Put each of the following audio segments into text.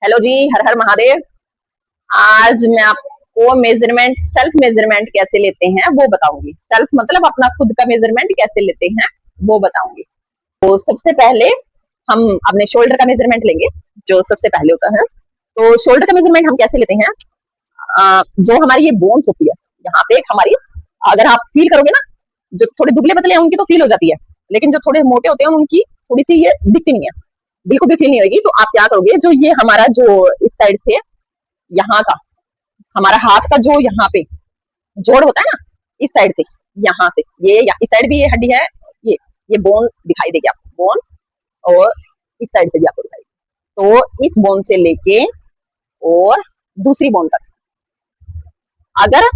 Hello जी, हर हर महादेव। आज मैं आपको मेजरमेंट, सेल्फ मेजरमेंट कैसे लेते हैं वो बताऊंगी। सेल्फ मतलब अपना खुद का मेजरमेंट कैसे लेते हैं वो बताऊंगी। तो सबसे पहले हम अपने शोल्डर का मेजरमेंट लेंगे, जो सबसे पहले होता है। तो शोल्डर का मेजरमेंट हम कैसे लेते हैं? जो हमारी ये बोन्स होती है, यहाँ पे एक हमारी, अगर आप फील करोगे ना, जो थोड़े दुबले पतले हैं उनकी तो फील हो जाती है, लेकिन जो थोड़े मोटे होते हैं उनकी थोड़ी सी ये दिखती नहीं है, बिल्कुल भी फील नहीं होगी। तो आप क्या करोगे, जो ये हमारा जो इस साइड से यहाँ का हमारा हाथ का जो यहाँ पे जोड़ होता है ना, इस साइड से, यहाँ से ये इस साइड भी ये हड्डी है, ये बोन दिखाई देगी आपको, बोन। और इस साइड से भी आपको दिखाई देगी। तो इस बोन से लेके और दूसरी बोन तक अगर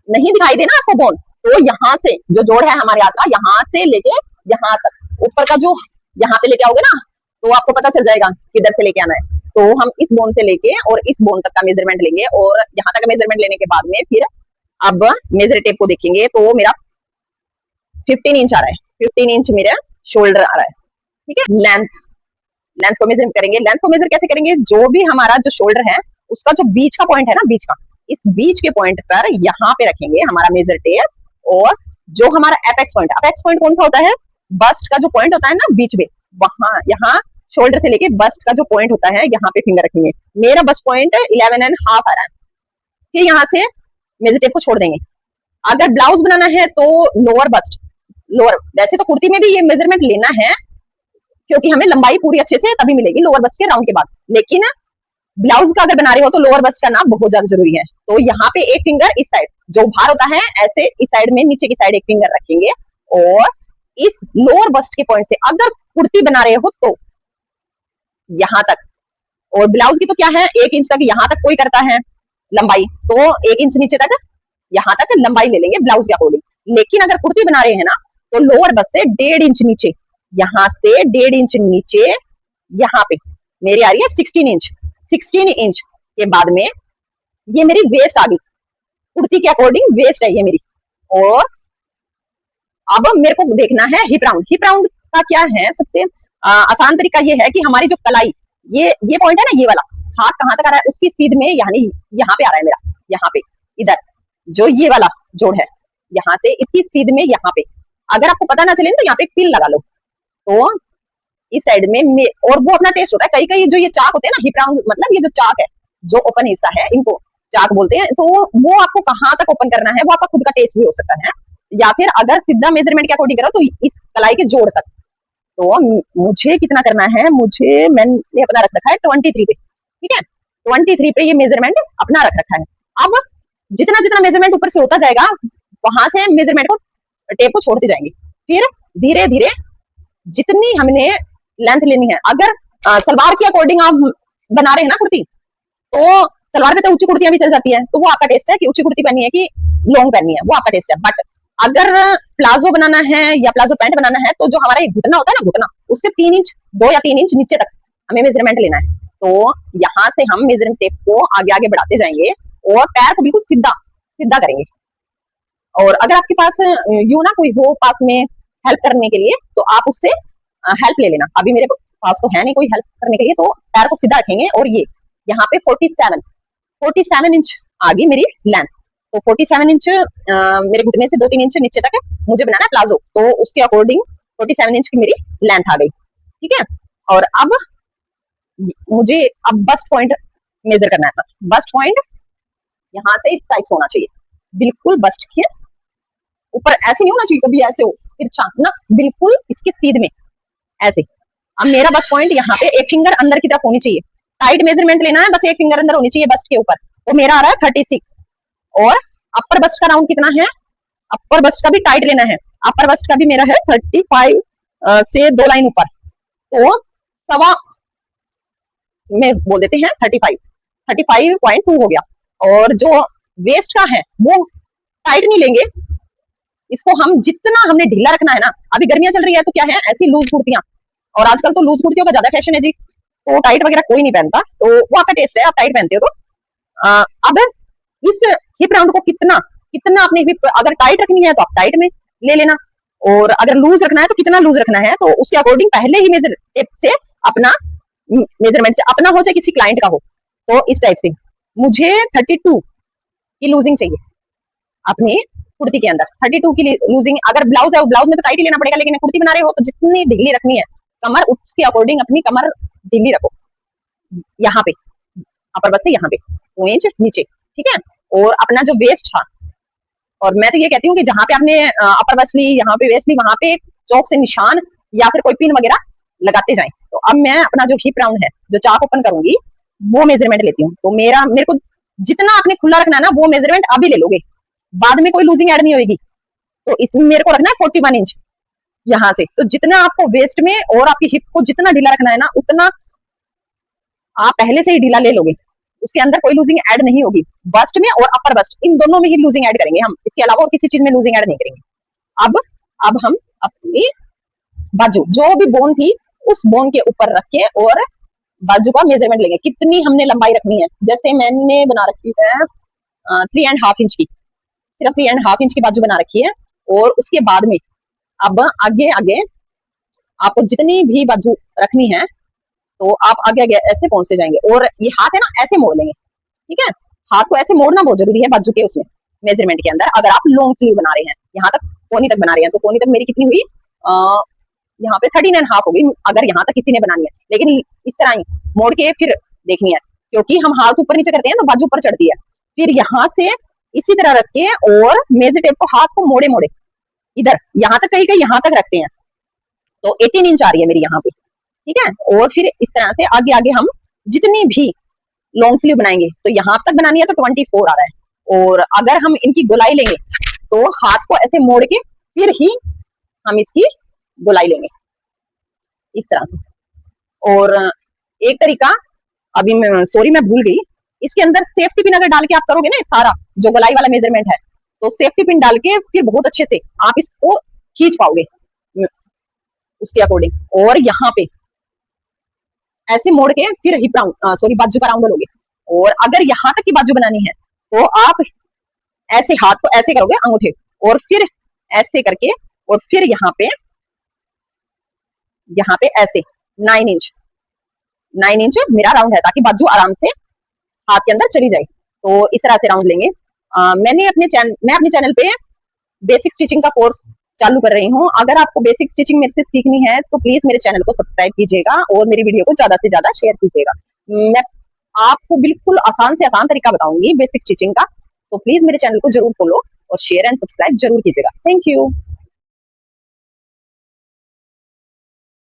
नहीं दिखाई देना आपको बोन, तो यहाँ से जो जोड़ है हमारे हाथ का, यहाँ से लेके यहाँ तक ऊपर का जो यहाँ पे लेके आओगे ना, तो आपको पता चल जाएगा किधर से लेके आना है। तो हम इस बोन से लेके और इस बोन तक का मेजरमेंट लेंगे, और यहाँ तक मेजरमेंट लेने के बाद में फिर अब मेजर टेप को देखेंगे। तो मेरा 15 इंच आ रहा है, 15 इंच मेरा शोल्डर आ रहा है। ठीक है, लेंथ, लेंथ को मेजर करेंगे। लेंथ को मेजर कैसे करेंगे? जो भी हमारा जो शोल्डर है उसका जो बीच का पॉइंट है ना, बीच का, इस बीच के पॉइंट पर यहाँ पे रखेंगे हमारा मेजर टेप। और जो हमारा अपेक्स पॉइंट कौन सा होता है? बस्ट का जो पॉइंट होता है ना बीच में, वहां यहाँ शोल्डर से लेके बस्ट का जो पॉइंट होता है यहाँ पे फिंगर रखेंगे। मेरा बस्ट पॉइंट 11.5 आ रहा है। फिर यहाँ से मेजर टेप को छोड़ देंगे। अगर ब्लाउज बनाना है तो लोअर बस्ट, लोअर, वैसे तो कुर्ती में भी ये मेजरमेंट लेना है, क्योंकि हमें लंबाई पूरी अच्छे से तभी मिलेगी लोअर बस्ट के राउंड के बाद। लेकिन ब्लाउज का अगर बना रहे हो तो लोअर बस्ट का नाप बहुत ज्यादा जरूरी है। तो यहाँ पे एक फिंगर इस साइड जो भार होता है, ऐसे इस साइड में नीचे की साइड एक फिंगर रखेंगे, और इस लोअर बस्ट के पॉइंट से अगर कुर्ती बना रहे हो तो यहाँ तक, और ब्लाउज की तो क्या है, 1 इंच तक यहाँ तक कोई करता है लंबाई, तो 1 इंच नीचे तक यहाँ तक लंबाई ले लेंगे ब्लाउज के अकॉर्डिंग। लेकिन अगर कुर्ती बना रहे हैं ना, तो लोअर बस्ट से 1.5 इंच नीचे, यहाँ से 1.5 इंच नीचे यहाँ पे मेरी आ रही है 16 इंच। 16 इंच के बाद में ये मेरी वेस्ट आ गई, कुर्ती के अकॉर्डिंग वेस्ट है ये मेरी। और अब मेरे को देखना है हिप राउंड। हिप राउंड का क्या है, सबसे आसान तरीका ये है कि हमारी जो कलाई, ये पॉइंट है ना, ये वाला हाथ कहाँ तक आ रहा है उसकी सीध में, यानी यहाँ पे आ रहा है मेरा, यहाँ पे इधर जो ये वाला जोड़ है, यहाँ से इसकी सीध में यहाँ पे। अगर आपको पता ना चले तो यहाँ पे एक पिन लगा लो। तो इस साइड में और वो अपना टेस्ट होता है। कई कई जो ये चाक होते हैं ना, हिप राउंड मतलब ये जो चाक है, जो ओपन हिस्सा है, इनको चाक बोलते हैं। तो वो आपको कहाँ तक ओपन करना है वो आपका खुद का टेस्ट भी हो सकता है, या फिर अगर सीधा मेजरमेंट के अकॉर्डिंग करो तो इस कलाई के जोड़ तक। तो मुझे कितना करना है, मैंने अपना रख रखा है 23 पे। ठीक है, 23 पे ये मेजरमेंट अपना रख रखा है। अब जितना जितना मेजरमेंट ऊपर से होता जाएगा, वहां से मेजरमेंट को, टेप को छोड़ते जाएंगे। फिर धीरे धीरे जितनी हमने लेंथ लेनी है, अगर सलवार के अकॉर्डिंग आप बना रहे हैं ना कुर्ती, तो सलवार पे तो ऊंची कुर्तियां भी चल जाती है, तो वो आपका टेस्ट है कि ऊंची कुर्ती पहननी है कि लॉन्ग पहननी है, वो आपका टेस्ट है। बट अगर प्लाजो बनाना है या प्लाजो पैंट बनाना है, तो जो हमारा ये घुटना होता है ना, घुटना, उससे 3 इंच, 2 या 3 इंच नीचे तक हमें मेजरमेंट लेना है। तो यहाँ से हम मेजरमेंट टेप को आगे आगे बढ़ाते जाएंगे और पैर को बिल्कुल सीधा सीधा करेंगे। और अगर आपके पास यूं ना कोई हो पास में हेल्प करने के लिए, तो आप उससे हेल्प ले लेना। अभी मेरे पास तो है नहीं कोई हेल्प करने के लिए, तो पैर को सीधा रखेंगे। और ये यहाँ पे 47 इंच आ गई मेरी लेंथ। तो 47 इंच मेरे घुटने से 2-3 इंच नीचे तक है, मुझे बनाना है प्लाजो, तो उसके अकॉर्डिंग 47 इंच की मेरी लेंथ आ गई। ठीक है, और अब मुझे अब बस्ट पॉइंट मेजर करना है। बस्ट पॉइंट यहाँ से इस टाइप से होना चाहिए, बिल्कुल बस्ट के ऊपर, ऐसे नहीं होना चाहिए कभी ऐसे हो तिरछा ना, बिल्कुल इसके सीध में ऐसे। अब मेरा बस्ट पॉइंट यहाँ पे एक फिंगर अंदर की तरफ होनी चाहिए। टाइट मेजरमेंट लेना है, बस एक फिंगर अंदर होनी चाहिए बस्ट के ऊपर। तो मेरा आ रहा है 36। और अपर बस्ट का राउंड कितना है? अपर बस्ट का भी टाइट लेना है। अपर बस्ट का भी मेरा है 35 से 2 लाइन ऊपर, तो सवा में बोल देते हैं 35.2 हो गया। और जो वेस्ट का है वो टाइट नहीं लेंगे, इसको हम जितना हमने ढीला रखना है ना, अभी गर्मियां चल रही है तो क्या है, ऐसी लूज कुर्तियां, और आजकल तो लूज कुर्तियों का ज्यादा फैशन है जी, तो टाइट वगैरह कोई नहीं पहनता, तो वो आपका टेस्ट है, आप टाइट पहनते हो तो अब इस हिप राउंड को कितना कितना अपने हिप, अगर टाइट रखनी है तो आप टाइट में ले लेना, और अगर लूज रखना है तो कितना लूज रखना है, तो उसके अकॉर्डिंग पहले ही मेजर टेप से अपना मेजरमेंट अपना हो चाहे किसी क्लाइंट का हो, तो इस टाइप से मुझे 32 की लूजिंग चाहिए अपनी कुर्ती के अंदर। 32 की लूजिंग, अगर ब्लाउज है ब्लाउज में तो टाइट ही लेना पड़ेगा, लेकिन कुर्ती बना रहे हो तो जितनी ढीली रखनी है कमर, उसके अकॉर्डिंग अपनी कमर ढीली रखो। यहाँ पे अपर बस से यहाँ पे 2 इंच नीचे, ठीक है। और अपना जो वेस्ट था, और मैं तो ये कहती हूँ कि जहाँ पे आपने अपर बस ली, यहाँ पे वेस्ट ली, वहां पे चौक से निशान या फिर कोई पिन वगैरह लगाते जाएं। तो अब मैं अपना जो हिप राउंड है, जो चाक ओपन करूंगी, वो मेजरमेंट लेती हूँ। तो मेरे को जितना आपने खुला रखना है ना, वो मेजरमेंट अभी ले लोगे, बाद में कोई लूजिंग ऐड नहीं होगी। तो इसमें मेरे को रखना है 41 इंच यहाँ से। तो जितना आपको वेस्ट में और आपकी हिप को जितना ढीला रखना है ना, उतना आप पहले से ही ढीला ले लोगे। उसके अंदर कोई लूजिंग ऐड नहीं होगी। बस्ट में और अपर बस्ट, इन दोनों में ही लूजिंग ऐड करेंगे हम, इसके अलावा और किसी चीज में लूजिंग ऐड नहीं करेंगे। अब हम अपनी बाजू, जो भी बोन थी, उस बोन के ऊपर रख के और बाजू का मेजरमेंट लेंगे, कितनी हमने लंबाई रखनी है। जैसे मैंने बना रखी है 3.5 इंच की, सिर्फ 3.5 इंच की बाजू बना रखी है। और उसके बाद में अब आगे आगे आपको जितनी भी बाजू रखनी है, तो आप आगे आगे ऐसे पहुंचते जाएंगे। और ये हाथ है ना, ऐसे मोड़ लेंगे, ठीक है। हाथ को ऐसे मोड़ना बहुत जरूरी है बाजू के उसमें मेजरमेंट के अंदर। अगर आप लॉन्ग स्लीव बना रहे हैं, यहाँ तक कोनी तक बना रहे हैं, तो कोनी तक मेरी कितनी हुई, यहाँ पे 13.5 होगी, अगर यहाँ तक किसी ने बनानी है। लेकिन इस तरह ही मोड़ के फिर देखनी है, क्योंकि हम हाथ ऊपर नीचे करते हैं तो बाजू ऊपर चढ़ती है। फिर यहाँ से इसी तरह रख के और मेजर टेप को हाथ को मोड़े मोड़े इधर यहाँ तक, कहीं कहीं यहाँ तक रखते हैं, तो 18 इंच आ रही है मेरी यहाँ पे, ठीक है। और फिर इस तरह से आगे आगे हम जितनी भी लॉन्ग स्लीव बनाएंगे, तो यहाँ तक बनानी है तो 24 आ रहा है। और अगर हम इनकी गोलाई लेंगे, तो हाथ को ऐसे मोड़ के फिर ही हम इसकी गोलाई लेंगे, इस तरह से। और एक तरीका, अभी मैं सॉरी मैं भूल गई, इसके अंदर सेफ्टी पिन अगर डाल के आप करोगे ना सारा जो गोलाई वाला मेजरमेंट है, तो सेफ्टी पिन डाल के फिर बहुत अच्छे से आप इसको खींच पाओगे उसके अकॉर्डिंग। और यहाँ पे ऐसे मोड़ के फिर हिप राउंड, सॉरी बाजू का राउंड लोगे। और अगर यहाँ तक की बाजू बनानी है, तो आप ऐसे हाथ को ऐसे करोगे अंगूठे, और फिर ऐसे करके, और फिर यहाँ पे ऐसे 9 इंच मेरा राउंड है, ताकि बाजू आराम से हाथ के अंदर चली जाए। तो इस तरह से राउंड लेंगे। मैं अपने चैनल पे बेसिक स्टिचिंग का कोर्स चालू कर रही हूँ। अगर आपको बेसिक स्टिचिंग मेरे से सीखनी है, तो प्लीज मेरे चैनल को सब्सक्राइब कीजिएगा और मेरी वीडियो को ज्यादा से ज्यादा शेयर कीजिएगा। मैं आपको बिल्कुल आसान से आसान तरीका बताऊंगी बेसिक स्टिचिंग का। तो प्लीज मेरे चैनल को जरूर फॉलो और शेयर एंड सब्सक्राइब जरूर कीजिएगा। Thank you.